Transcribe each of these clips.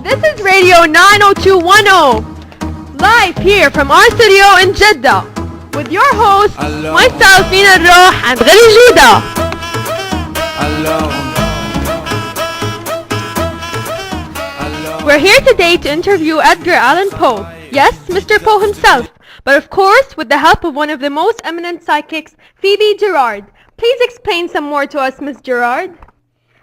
This is Radio 90210, live here from our studio in Jeddah, with your host, myself, Nina Roh, and Ghali Juda. We're here today to interview Edgar Allan Poe. Yes, Mr. Poe himself, but of course with the help of one of the most eminent psychics, Phoebe Gerard. Please explain some more to us, Miss Gerard.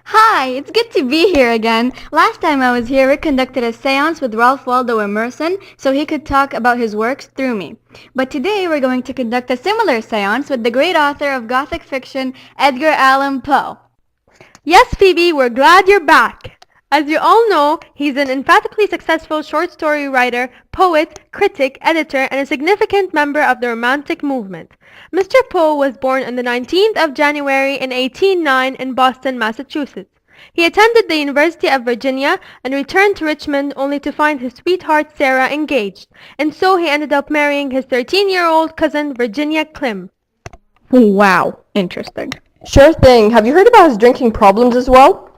Hi, it's good to be here again. Last time I was here, we conducted a seance with Ralph Waldo Emerson so he could talk about his works through me. But today we're going to conduct a similar seance with the great author of Gothic fiction, Edgar Allan Poe. Yes, Phoebe, we're glad you're back. As you all know, he's an emphatically successful short story writer, poet, critic, editor, and a significant member of the Romantic movement. Mr. Poe was born on the 19th of January in 1809 in Boston, Massachusetts. He attended the University of Virginia and returned to Richmond only to find his sweetheart Sarah engaged, and so he ended up marrying his 13-year-old cousin Virginia Clim. Wow, interesting. Sure thing. Have you heard about his drinking problems as well?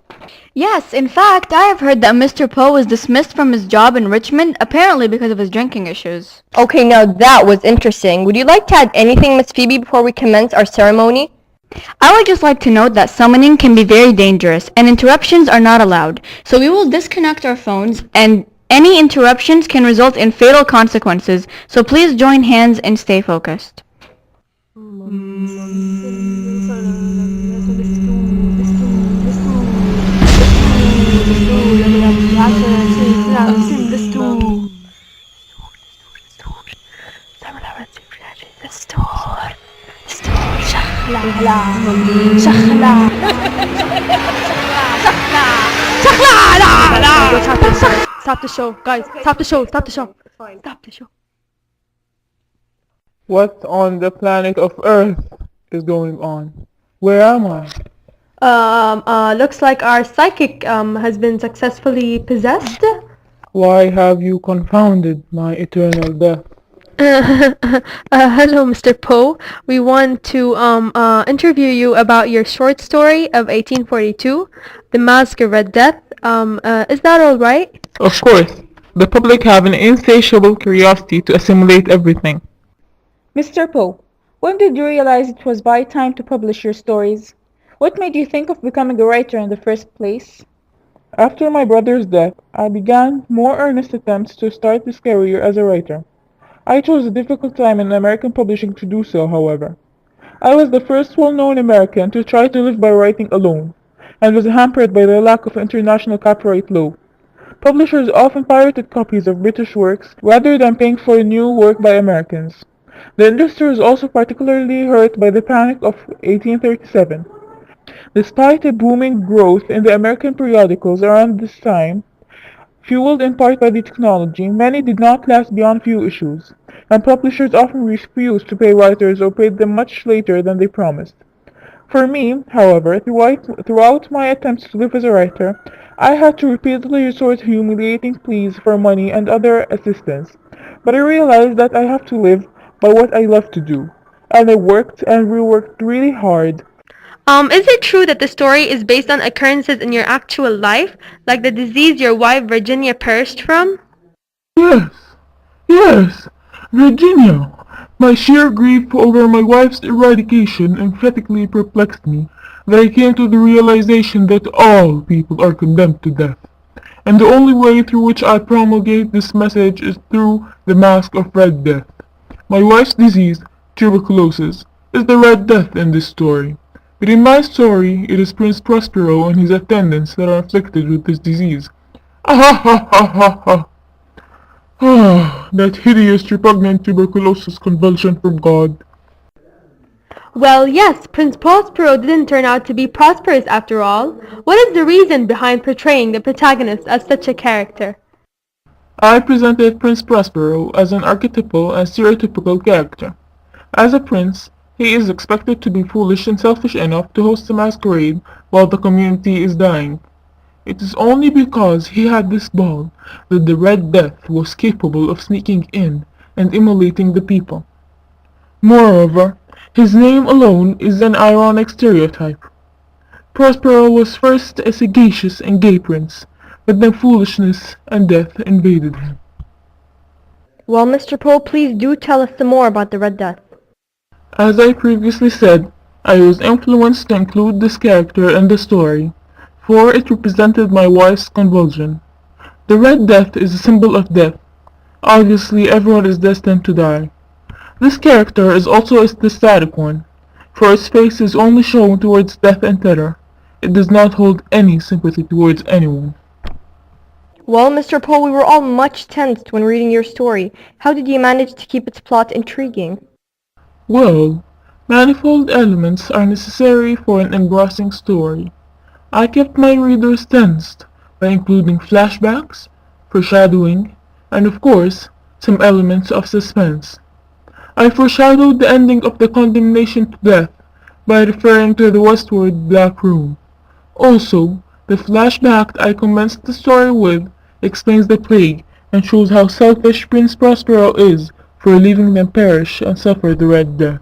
Yes, in fact, I have heard that Mr. Poe was dismissed from his job in Richmond, apparently because of his drinking issues. Okay, now that was interesting. Would you like to add anything, Miss Phoebe, before we commence our ceremony? I would just like to note that summoning can be very dangerous, and interruptions are not allowed. So we will disconnect our phones, and any interruptions can result in fatal consequences, so please join hands and stay focused. Stop the show, guys. Stop the show. Stop the show. Stop the show. What on the planet of Earth is going on? Where am I? Looks like our psychic has been successfully possessed. Why have you confounded my eternal death? Hello, Mr. Poe. We want to interview you about your short story of 1842, The Mask of Red Death. Is that all right? Of course. The public have an insatiable curiosity to assimilate everything. Mr. Poe, when did you realize it was by time to publish your stories? What made you think of becoming a writer in the first place? After my brother's death, I began more earnest attempts to start this career as a writer. I chose a difficult time in American publishing to do so, however. I was the first well-known American to try to live by writing alone, and was hampered by the lack of international copyright law. Publishers often pirated copies of British works rather than paying for new work by Americans. The industry was also particularly hurt by the Panic of 1837. Despite a booming growth in the American periodicals around this time, fueled in part by the technology, many did not last beyond few issues, and publishers often refused to pay writers or paid them much later than they promised. For me, however, throughout my attempts to live as a writer, I had to repeatedly resort to humiliating pleas for money and other assistance, but I realized that I have to live by what I love to do, and I worked and reworked really hard. Is it true that the story is based on occurrences in your actual life, like the disease your wife Virginia perished from? Yes, Virginia. My sheer grief over my wife's eradication emphatically perplexed me, that I came to the realization that all people are condemned to death, and the only way through which I promulgate this message is through the Mask of Red Death. My wife's disease, tuberculosis, is the Red Death in this story. But in my story, it is Prince Prospero and his attendants that are afflicted with this disease. That hideous, repugnant tuberculosis convulsion from God. Well, yes, Prince Prospero didn't turn out to be prosperous after all. What is the reason behind portraying the protagonist as such a character? I presented Prince Prospero as an archetypal and stereotypical character. As a prince, he is expected to be foolish and selfish enough to host a masquerade while the community is dying. It is only because he had this ball that the Red Death was capable of sneaking in and immolating the people. Moreover, his name alone is an ironic stereotype. Prospero was first a sagacious and gay prince, but then foolishness and death invaded him. Well, Mr. Poe, please do tell us some more about the Red Death. As I previously said, I was influenced to include this character in the story, for it represented my wife's convulsion. The Red Death is a symbol of death. Obviously, everyone is destined to die. This character is also the static one, for its face is only shown towards death and terror. It does not hold any sympathy towards anyone. Well, Mr. Poe, we were all much tensed when reading your story. How did you manage to keep its plot intriguing? Well, manifold elements are necessary for an engrossing story. I kept my readers tensed by including flashbacks, foreshadowing, and of course, some elements of suspense. I foreshadowed the ending of the condemnation to death by referring to the westward Black Room. Also, the flashback I commenced the story with explains the plague and shows how selfish Prince Prospero is for leaving them perish and suffer the Red Death.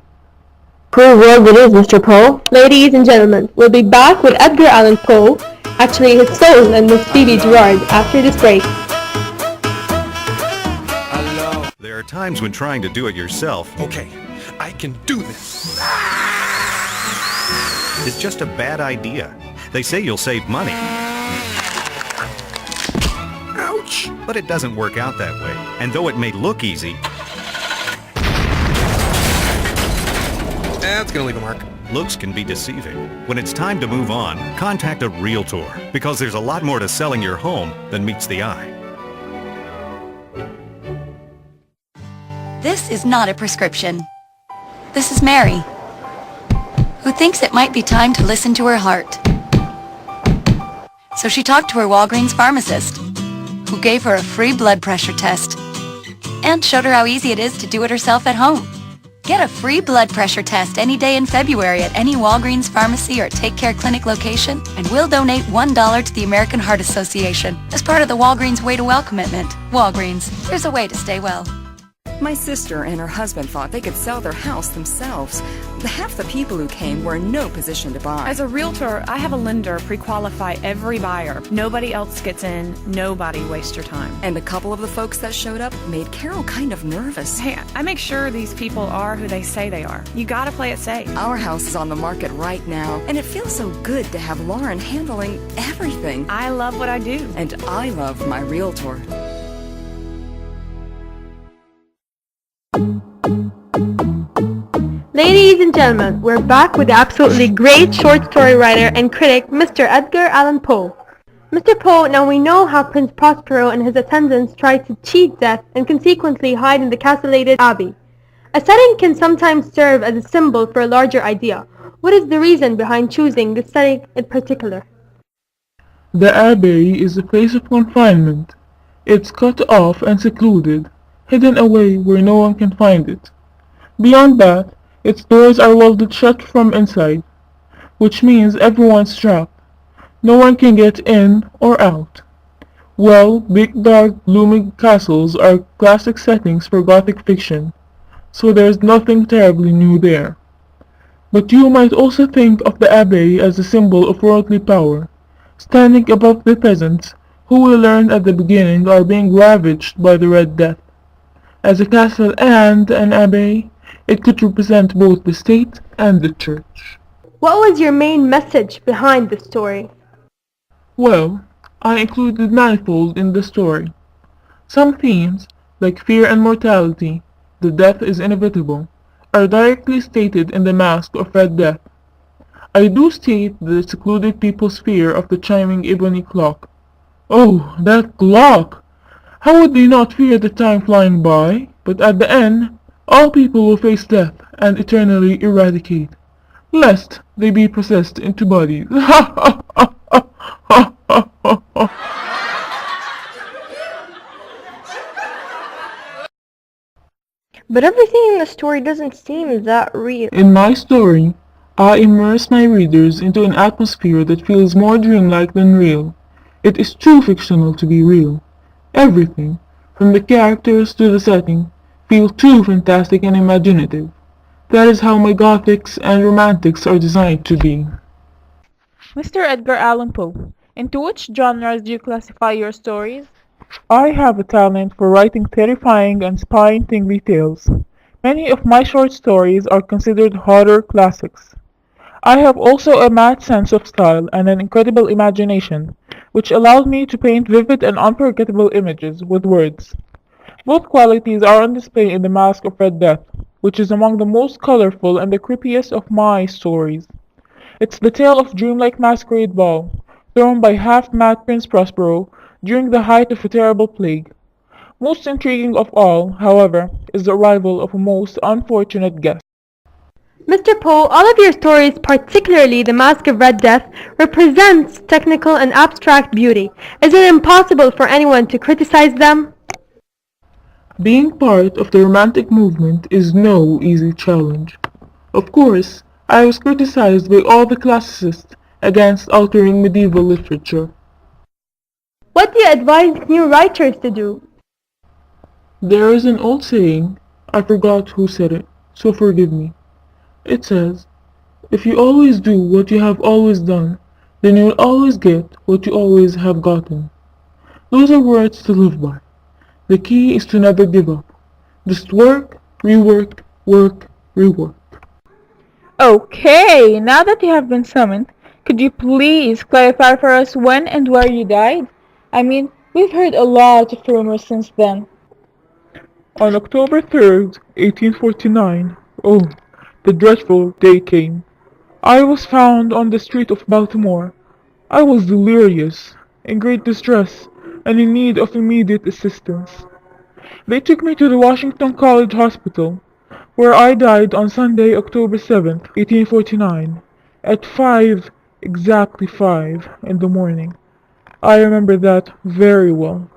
Poor world it is, Mr. Poe. Ladies and gentlemen, we'll be back with Edgar Allan Poe, actually his soul and Miss Phoebe Gerard after this break. There are times when trying to do it yourself Okay, I can do this. is just a bad idea. They say you'll save money, Ouch! but it doesn't work out that way. And though it may look easy, That's gonna leave a mark. looks can be deceiving. When it's time to move on, contact a realtor, because there's a lot more to selling your home than meets the eye. This is not a prescription. This is Mary, who thinks it might be time to listen to her heart. So she talked to her Walgreens pharmacist, who gave her a free blood pressure test and showed her how easy it is to do it herself at home. Get a free blood pressure test any day in February at any Walgreens pharmacy or Take Care Clinic location, and we'll donate $1 to the American Heart Association as part of the Walgreens Way to Well commitment. Walgreens, there's a way to stay well. My sister and her husband thought they could sell their house themselves. Half the people who came were in no position to buy. As a realtor, I have a lender pre-qualify every buyer. Nobody else gets in. Nobody wastes your time. And a couple of the folks that showed up made Carol kind of nervous. Hey, I make sure these people are who they say they are. You gotta play it safe. Our house is on the market right now, and it feels so good to have Lauren handling everything. I love what I do. And I love my realtor. Ladies and gentlemen, we're back with the absolutely great short story writer and critic, Mr. Edgar Allan Poe. Mr. Poe, now we know how Prince Prospero and his attendants tried to cheat death and consequently hide in the castellated abbey. A setting can sometimes serve as a symbol for a larger idea. What is the reason behind choosing this setting in particular? The abbey is a place of confinement. It's cut off and secluded, hidden away where no one can find it. Beyond that, its doors are welded shut from inside, which means everyone's trapped. No one can get in or out. Well, big dark gloomy castles are classic settings for Gothic fiction, so there's nothing terribly new there. But you might also think of the abbey as a symbol of worldly power, standing above the peasants, who we learned at the beginning are being ravaged by the Red Death. As a castle and an abbey, it could represent both the state and the church. What was your main message behind the story? Well, I included manifold in the story. Some themes, like fear and mortality, the death is inevitable, are directly stated in the Mask of Red Death. I do state the secluded people's fear of the chiming ebony clock. Oh, that clock! How would they not fear the time flying by? But at the end, all people will face death and eternally eradicate, lest they be possessed into bodies. But everything in the story doesn't seem that real. In my story, I immerse my readers into an atmosphere that feels more dreamlike than real. It is too fictional to be real. Everything, from the characters to the setting, feel too fantastic and imaginative. That is how my Gothics and Romantics are designed to be. Mr. Edgar Allan Poe, Into which genres do you classify your stories? I have a talent for writing terrifying and spine-tingling tales. Many of my short stories are considered horror classics. I have also a mad sense of style and an incredible imagination, which allows me to paint vivid and unforgettable images with words. Both qualities are on display in The Mask of Red Death, which is among the most colorful and the creepiest of my stories. It's the tale of dreamlike masquerade ball, thrown by half-mad Prince Prospero during the height of a terrible plague. Most intriguing of all, however, is the arrival of a most unfortunate guest. Mr. Poe, all of your stories, particularly The Mask of Red Death, represents technical and abstract beauty. Is it impossible for anyone to criticize them? Being part of the Romantic movement is no easy challenge. Of course, I was criticized by all the classicists against altering medieval literature. What do you advise new writers to do? There is an old saying, I forgot who said it, so forgive me. It says, if you always do what you have always done, then you will always get what you always have gotten. Those are words to live by. The key is to never give up. Just work, rework, work, rework. Okay, now that you have been summoned, could you please clarify for us when and where you died? I mean, we've heard a lot of rumors since then. On October 3rd, 1849, oh, the dreadful day came. I was found on the street of Baltimore. I was delirious, in great distress, and in need of immediate assistance. They took me to the Washington College Hospital, where I died on Sunday, October 7th, 1849, at 5, exactly 5, in the morning. I remember that very well.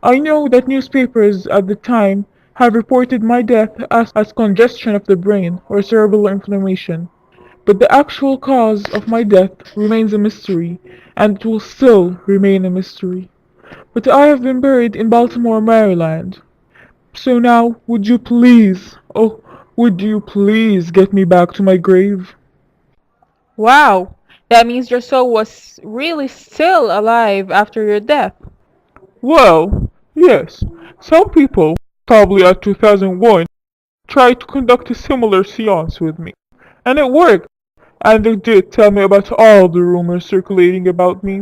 I know that newspapers at the time have reported my death as congestion of the brain or cerebral inflammation, but the actual cause of my death remains a mystery, and it will still remain a mystery. But I have been buried in Baltimore, Maryland. So now, would you please, oh, would you please get me back to my grave? Wow, that means your soul was really still alive after your death. Well, yes, some people, probably at 2001, tried to conduct a similar seance with me. And it worked. And they did tell me about all the rumors circulating about me.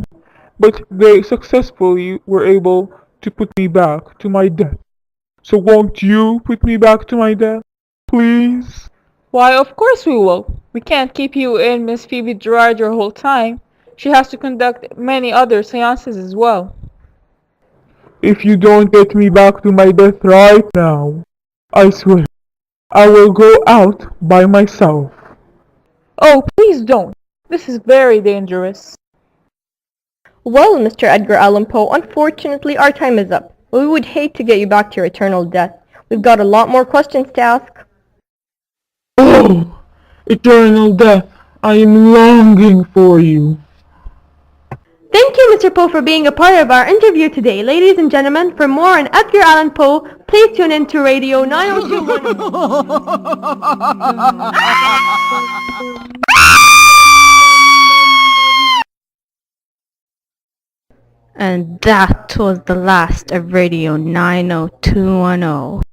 But they successfully were able to put me back to my death. So won't you put me back to my death? Please? Why, of course we will. We can't keep you in Miss Phoebe Gerard your whole time. She has to conduct many other seances as well. If you don't get me back to my death right now, I swear, I will go out by myself. Oh, please don't. This is very dangerous. Well, Mr. Edgar Allan Poe, unfortunately our time is up. We would hate to get you back to your eternal death. We've got a lot more questions to ask. Oh, eternal death, I am longing for you. Thank you, Mr. Poe, for being a part of our interview today. Ladies and gentlemen, for more on Edgar Allan Poe, please tune in to Radio 90210. And that was the last of Radio 90210.